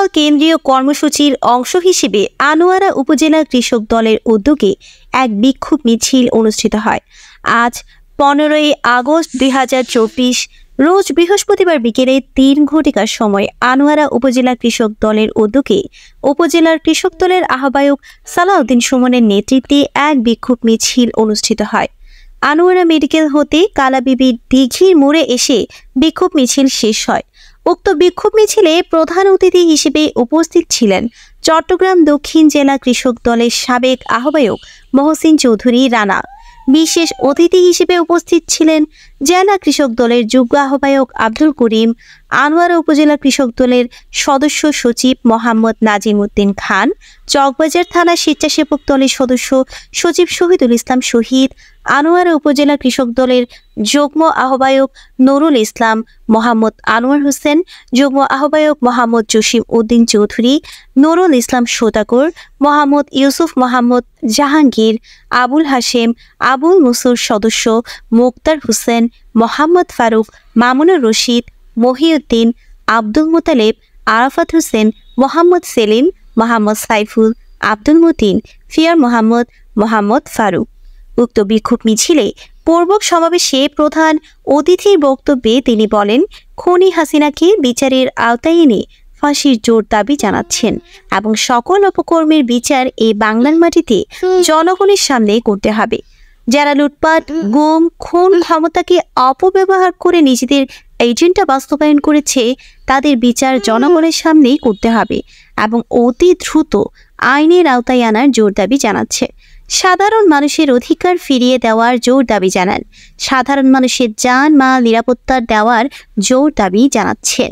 দল কেন্দ্রীয় কর্মসূচির অংশ হিসেবে আনোয়ারা উপজেলা কৃষক দলের উদ্যোগে এক বিক্ষোভ মিছিল অনুষ্ঠিত হয়। আজ 15ই আগস্ট 2024 রোজ বৃহস্পতিবার বিকেলে 3 ঘটিকার সময় আনোয়ারা উপজেলা কৃষক দলের উদ্যোগে উপজেলার কৃষক দলের আহ্বায়ক সালাউদ্দিন সুমনের নেতৃত্বে এক বিক্ষোভ মিছিল অনুষ্ঠিত হয়। আনোয়ারা মেডিকেল হতে কালাবিবি দিঘির মোড়ে এসে বিক্ষোভ মিছিল শেষ হয়। উক্ত বিক্ষোভ মিছিলে প্রধান অতিথি হিসেবে উপস্থিত ছিলেন চট্টগ্রাম দক্ষিণ জেলা কৃষক দলের সাবেক আহ্বায়ক মহসিন চৌধুরী রানা। বিশেষ অতিথি হিসেবে উপস্থিত ছিলেন জেলা কৃষক দলের যুগ্ম আহ্বায়ক আব্দুল করিম, আনোয়ারা উপজেলা কৃষক দলের সদস্য সচিব মোহাম্মদ নাজিম উদ্দিন খান, চকবাজার থানা স্বেচ্ছাসেবক দলের সদস্য সচিব শহীদুল ইসলাম শহীদ, আনোয়ারা উপজেলা কৃষক দলের যুগ্ম আহ্বায়ক নুরুল ইসলাম, মোহাম্মদ আনোয়ার হোসেন, যুগ্ম আহ্বায়ক মোহাম্মদ জসিম উদ্দিন চৌধুরী, নুরুল ইসলাম সৌদাগর, মোহাম্মদ ইউসুফ, মোহাম্মদ জাহাঙ্গীর, আবুল হাশেম, আবুল মুসুর সদস্য মুক্তার হোসেন, মোহাম্মদ ফারুক, মামুনুর রশিদ, মহিউদ্দিন, আব্দুল মোতালেব, আরাফাত হোসেন, মোহাম্মদ সেলিম, মোহাম্মদ সাইফুল, আব্দুল মতিন, ফিয়ার মোহাম্মদ, মোহাম্মদ ফারুক। উক্ত বিক্ষোভ মিছিলে পূর্বক সমাবেশে প্রধান অতিথির বক্তব্যে তিনি বলেন, খুনি হাসিনাকে বিচারের আওতায় এনে ফাঁসির জোর দাবি জানাচ্ছেন এবং সকল অপকর্মের বিচার এই বাংলার মাটিতে জনগণের সামনে করতে হবে। যারা লুটপাট, গুম, খুন, ক্ষমতাকে অপব্যবহার করে নিজেদের এজেন্ডা বাস্তবায়ন করেছে তাদের বিচার জনগণের সামনেই করতে হবে এবং অতি দ্রুত আইনের আওতায় আনার জোর দাবি জানাচ্ছে। সাধারণ মানুষের অধিকার ফিরিয়ে দেওয়ার জোর দাবি জানান। সাধারণ মানুষের জান মাল নিরাপত্তা দেওয়ার জোর দাবি জানাচ্ছেন।